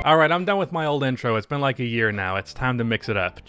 Alright, I'm done with my old intro. It's been like a year now. It's time to mix it up.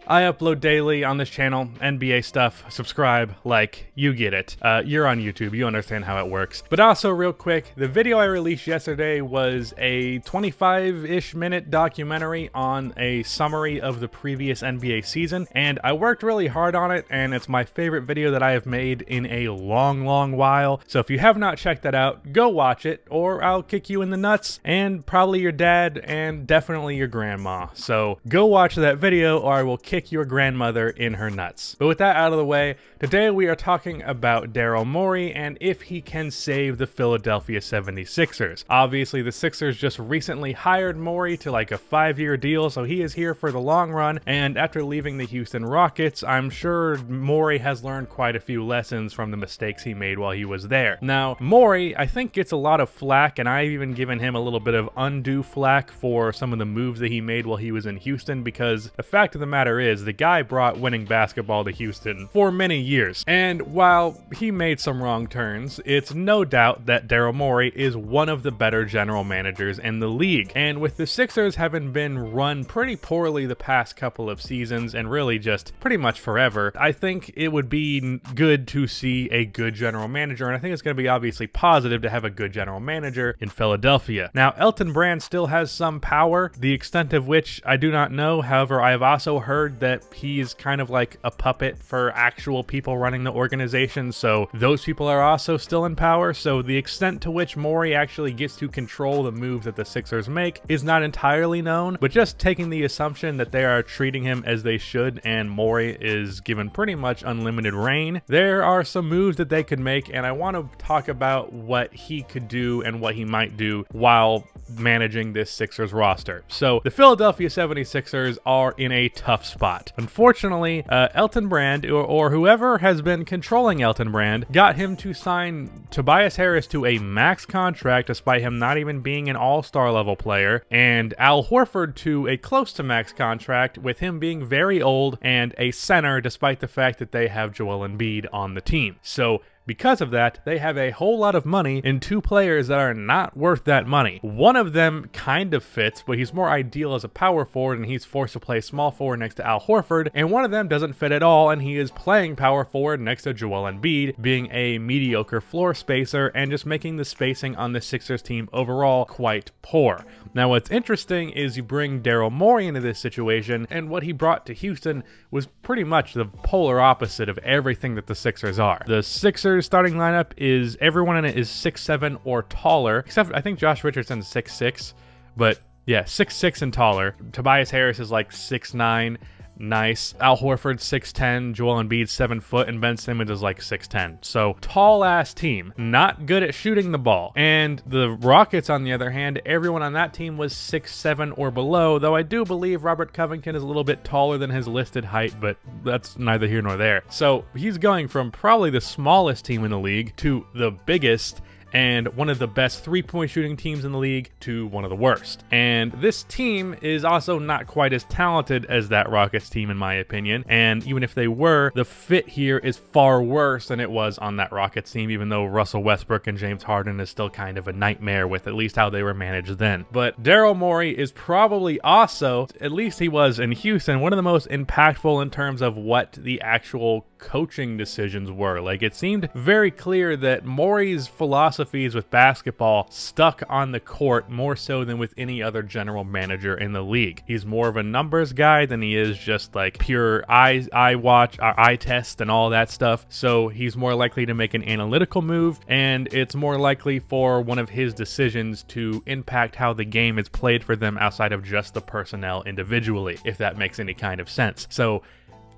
I upload daily on this channel, NBA stuff, subscribe, like, you get it. You're on YouTube, you understand how it works. But also, real quick, the video I released yesterday was a 25-ish minute documentary on a summary of the previous NBA season, and I worked really hard on it, and it's my favorite video that I have made in a long while. So if you have not checked that out, go watch it, or I'll kick you in the nuts, and probably your dad, and definitely your grandma. So go watch that video, or I will kick your grandmother in her nuts. But with that out of the way, today we are talking about Daryl Morey and if he can save the Philadelphia 76ers. Obviously, the Sixers just recently hired Morey to like a 5-year deal, so he is here for the long run, and after leaving the Houston Rockets, I'm sure Morey has learned quite a few lessons from the mistakes he made while he was there. Now, Morey, I think, gets a lot of flack, and I've even given him a little bit of undue flack for some of the moves that he made while he was in Houston, because the fact of the matter is, the guy brought winning basketball to Houston for many years. And while he made some wrong turns, it's no doubt that Daryl Morey is one of the better general managers in the league. And with the Sixers having been run pretty poorly the past couple of seasons, and really just pretty much forever, I think it would be good to see a good general manager, and I think it's going to be obviously positive to have a good general manager in Philadelphia. Now, Elton Brand still has some power, the extent of which I do not know. However, I have also heard that he is kind of like a puppet for actual people running the organization, so those people are also still in power. So the extent to which Morey actually gets to control the moves that the Sixers make is not entirely known, but just taking the assumption that they are treating him as they should and Morey is given pretty much unlimited reign, there are some moves that they could make, and I want to talk about what he could do and what he might do while managing this Sixers roster. So the Philadelphia 76ers are in a tough spot. Unfortunately, Elton Brand, or whoever has been controlling Elton Brand, got him to sign Tobias Harris to a max contract despite him not even being an all-star level player, and Al Horford to a close to max contract with him being very old and a center despite the fact that they have Joel Embiid on the team. So because of that, they have a whole lot of money in two players that are not worth that money. One of them kind of fits, but he's more ideal as a power forward, and he's forced to play small forward next to Al Horford, and one of them doesn't fit at all, and he is playing power forward next to Joel Embiid, being a mediocre floor spacer and just making the spacing on the Sixers team overall quite poor. Now, what's interesting is you bring Daryl Morey into this situation, and what he brought to Houston was pretty much the polar opposite of everything that the Sixers are. The Sixers starting lineup is, everyone in it is 6'7" or taller, except I think Josh Richardson's 6'6", but yeah, 6'6" and taller. Tobias Harris is like 6'9", nice. Al Horford 6'10", Joel Embiid 7 foot, and Ben Simmons is like 6'10". So tall ass team, not good at shooting the ball. And the Rockets, on the other hand, everyone on that team was 6'7" or below, though I do believe Robert Covington is a little bit taller than his listed height, but that's neither here nor there. So he's going from probably the smallest team in the league to the biggest, and one of the best three-point shooting teams in the league to one of the worst. And this team is also not quite as talented as that Rockets team, in my opinion, and even if they were, the fit here is far worse than it was on that Rockets team, even though Russell Westbrook and James Harden is still kind of a nightmare with at least how they were managed then. But Daryl Morey is probably also, at least he was in Houston, one of the most impactful in terms of what the actual coaching decisions were. Like, it seemed very clear that Morey's philosophies with basketball stuck on the court more so than with any other general manager in the league. He's more of a numbers guy than he is just like pure eye test and all that stuff. So he's more likely to make an analytical move, and it's more likely for one of his decisions to impact how the game is played for them outside of just the personnel individually, if that makes any kind of sense. So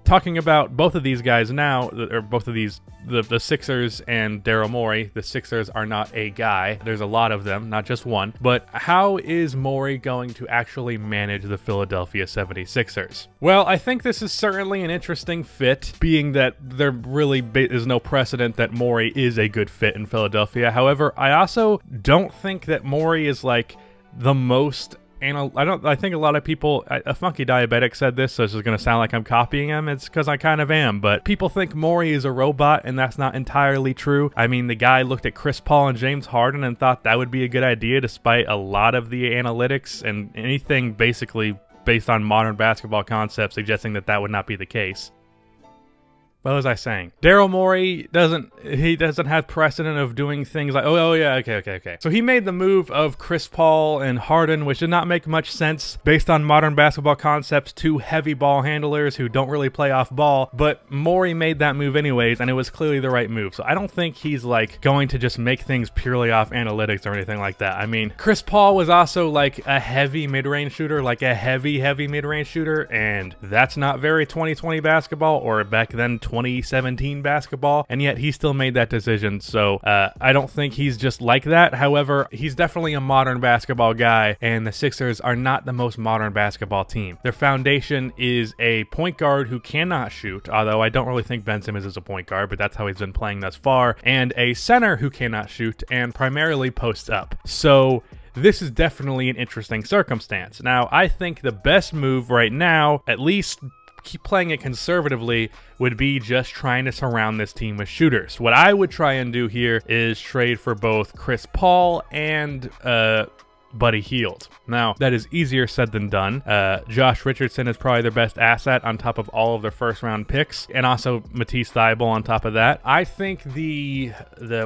talking about both of these guys now, or both of these, the Sixers and Daryl Morey, the Sixers are not a guy. There's a lot of them, not just one. But how is Morey going to actually manage the Philadelphia 76ers? Well, I think this is certainly an interesting fit, being that there really is no precedent that Morey is a good fit in Philadelphia. However, I also don't think that Morey is like the most I think a lot of people, a Funky Diabetic said this, so this is going to sound like I'm copying him. It's because I kind of am, but people think Morey is a robot, and that's not entirely true. I mean, the guy looked at Chris Paul and James Harden and thought that would be a good idea, despite a lot of the analytics and anything basically based on modern basketball concepts suggesting that that would not be the case. What was I saying? Daryl Morey doesn't have precedent of doing things like, oh yeah, okay. So he made the move of Chris Paul and Harden, which did not make much sense based on modern basketball concepts, two heavy ball handlers who don't really play off ball, but Morey made that move anyways, and it was clearly the right move. So I don't think he's like going to just make things purely off analytics or anything like that. I mean, Chris Paul was also like a heavy mid-range shooter, like a heavy mid-range shooter, and that's not very 2020 basketball, or back then 2017 basketball, and yet he still made that decision. So I don't think he's just like that. However, he's definitely a modern basketball guy, and the Sixers are not the most modern basketball team. Their foundation is a point guard who cannot shoot, although I don't really think Ben Simmons is a point guard, but that's how he's been playing thus far, and a center who cannot shoot and primarily posts up. So this is definitely an interesting circumstance. Now, I think the best move right now, at least keep playing it conservatively, would be just trying to surround this team with shooters. What I would try and do here is trade for both Chris Paul and Buddy Hield. Now, that is easier said than done. Josh Richardson is probably their best asset on top of all of their first-round picks, and also Matisse Thybulle on top of that. I think the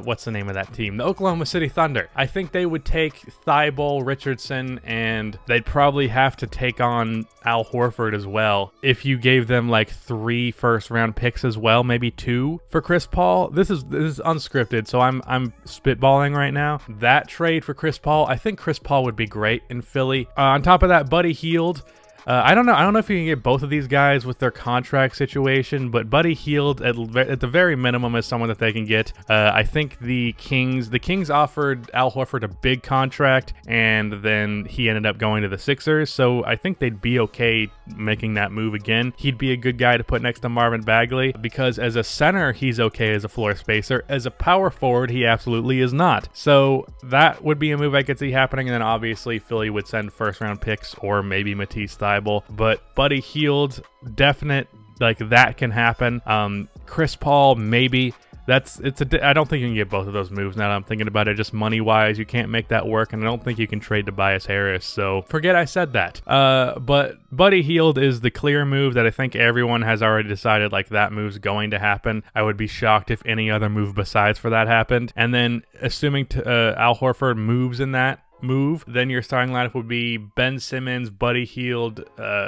what's the name of that team? The Oklahoma City Thunder. I think they would take Thybulle, Richardson, and they'd probably have to take on Al Horford as well. If you gave them like 3 first-round picks as well, maybe 2 for Chris Paul. This is unscripted, so I'm spitballing right now. That trade for Chris Paul, I think Chris Paul would be great in Philly. On top of that, Buddy Hield. I don't know if you can get both of these guys with their contract situation, but Buddy Hield at the very minimum is someone that they can get. I think the Kings offered Al Horford a big contract, and then he ended up going to the Sixers, so I think they'd be okay making that move again. He'd be a good guy to put next to Marvin Bagley, because as a center, he's okay as a floor spacer. As a power forward, he absolutely is not. So that would be a move I could see happening, and then obviously Philly would send first-round picks or maybe Matisse Thybulle. But Buddy Hield, definite, like that can happen. Chris Paul, maybe. I don't think you can get both of those moves now that I'm thinking about it. Just money-wise, you can't make that work, and I don't think you can trade Tobias Harris, so forget I said that. But Buddy Hield is the clear move that I think everyone has already decided, like, that move's going to happen. I would be shocked if any other move besides for that happened. And then, assuming Al Horford moves in that move, then your starting lineup would be Ben Simmons, Buddy Hield,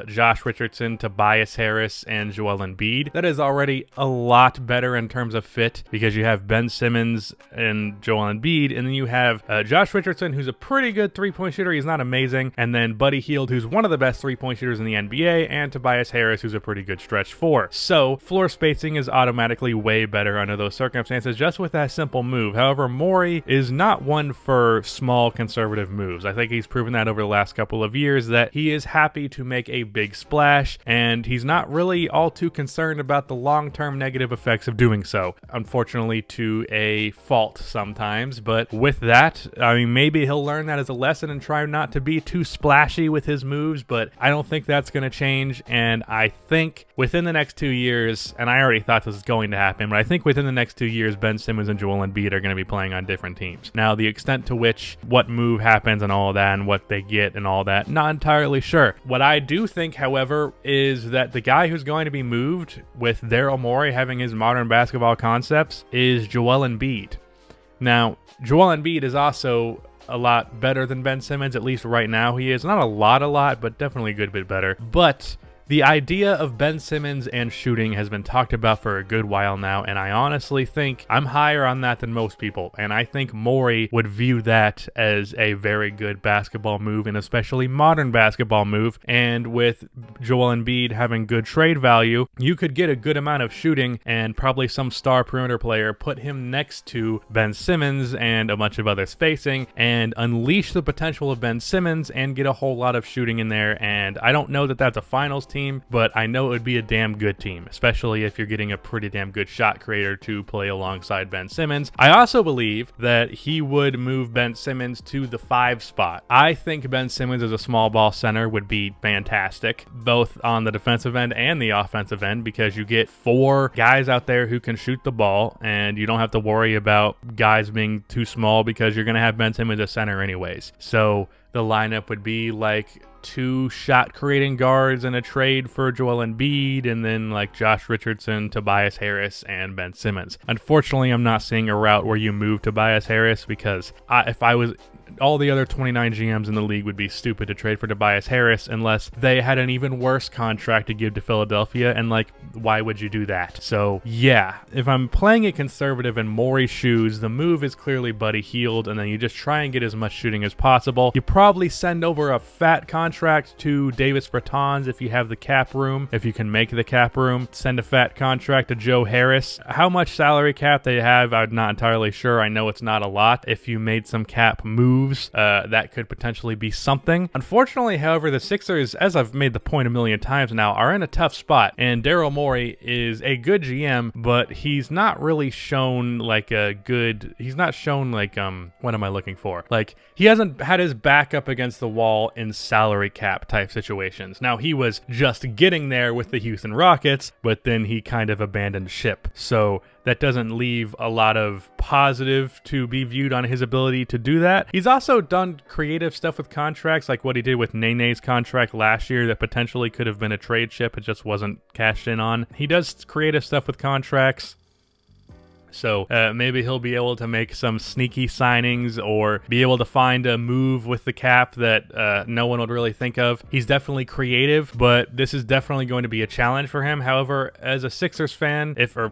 Josh Richardson, Tobias Harris, and Joel Embiid. That is already a lot better in terms of fit, because you have Ben Simmons and Joel Embiid, and then you have Josh Richardson, who's a pretty good three-point shooter. He's not amazing. And then Buddy Hield, who's one of the best three-point shooters in the NBA, and Tobias Harris, who's a pretty good stretch four. So floor spacing is automatically way better under those circumstances, just with that simple move. However, Morey is not one for small conservative moves. I think he's proven that over the last couple of years, that he is happy to make a big splash, and he's not really all too concerned about the long-term negative effects of doing so. Unfortunately, to a fault sometimes, but with that, I mean, maybe he'll learn that as a lesson and try not to be too splashy with his moves, but I don't think that's going to change, and I think within the next 2 years, and I already thought this was going to happen, but I think within the next 2 years, Ben Simmons and Joel Embiid are going to be playing on different teams. Now, the extent to which what move happens and all that and what they get and all that, not entirely sure. What I do think, however, is that the guy who's going to be moved, with Daryl Morey having his modern basketball concepts, is Joel Embiid. Now, Joel Embiid is also a lot better than Ben Simmons, at least right now he is. Not a lot, but definitely a good bit better. But the idea of Ben Simmons and shooting has been talked about for a good while now, and I honestly think I'm higher on that than most people, and I think Morey would view that as a very good basketball move, and especially modern basketball move. And with Joel Embiid having good trade value, you could get a good amount of shooting and probably some star perimeter player, put him next to Ben Simmons and a bunch of other spacing, and unleash the potential of Ben Simmons and get a whole lot of shooting in there. And I don't know that that's a finals team, team, but I know it would be a damn good team, especially if you're getting a pretty damn good shot creator to play alongside Ben Simmons. I also believe that he would move Ben Simmons to the 5 spot. I think Ben Simmons as a small ball center would be fantastic, both on the defensive end and the offensive end, because you get 4 guys out there who can shoot the ball, and you don't have to worry about guys being too small because you're going to have Ben Simmons as center anyways. So the lineup would be like 2 shot creating guards in a trade for Joel Embiid, and then like Josh Richardson, Tobias Harris, and Ben Simmons. Unfortunately, I'm not seeing a route where you move Tobias Harris, because if I was all the other 29 GMs in the league would be stupid to trade for Tobias Harris unless they had an even worse contract to give to Philadelphia, and like, why would you do that? So yeah, if I'm playing it conservative in Morey's shoes, the move is clearly Buddy Hield, and then you just try and get as much shooting as possible. You probably send over a fat contract to Davis Bertans if you have the cap room, if you can make the cap room. Send a fat contract to Joe Harris. How much salary cap they have, I'm not entirely sure. I know it's not a lot. If you made some cap moves, that could potentially be something. Unfortunately, however, the Sixers, as I've made the point a million times now, are in a tough spot, and Daryl Morey is a good GM, but he's not really shown like a good, he's not shown like, what am I looking for? Like, he hasn't had his back up against the wall in salary cap type situations. Now, he was just getting there with the Houston Rockets, but then he kind of abandoned ship. So that doesn't leave a lot of positive to be viewed on his ability to do that. He's also done creative stuff with contracts, like what he did with Nene's contract last year that potentially could have been a trade chip. It just wasn't cashed in on. He does creative stuff with contracts. So maybe he'll be able to make some sneaky signings or be able to find a move with the cap that no one would really think of. He's definitely creative, but this is definitely going to be a challenge for him. However, as a Sixers fan, if I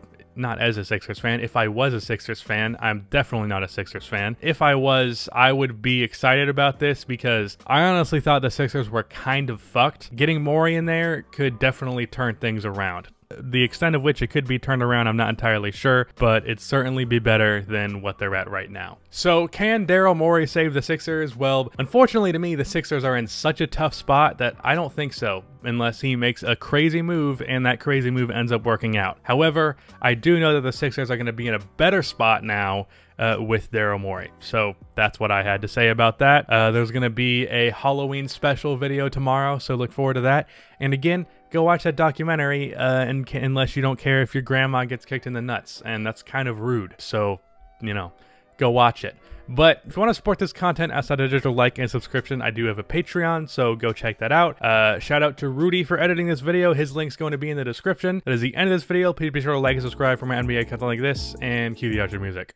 was a Sixers fan, I'm definitely not a Sixers fan. If I was, I would be excited about this because I honestly thought the Sixers were kind of fucked. Getting Morey in there could definitely turn things around. The extent of which it could be turned around, I'm not entirely sure, but it'd certainly be better than what they're at right now. So can Daryl Morey save the Sixers? Well, unfortunately to me, the Sixers are in such a tough spot that I don't think so, unless he makes a crazy move and that crazy move ends up working out. However, I do know that the Sixers are going to be in a better spot now with Daryl Morey. So that's what I had to say about that. There's going to be a Halloween special video tomorrow, so look forward to that. And again, go watch that documentary unless you don't care if your grandma gets kicked in the nuts, and that's kind of rude. So, you know, go watch it. But if you want to support this content outside of digital like and subscription, I do have a Patreon, so go check that out. Shout out to Rudy for editing this video. His link's going to be in the description. That is the end of this video. Please be sure to like and subscribe for my NBA content like this, and cue the outro music.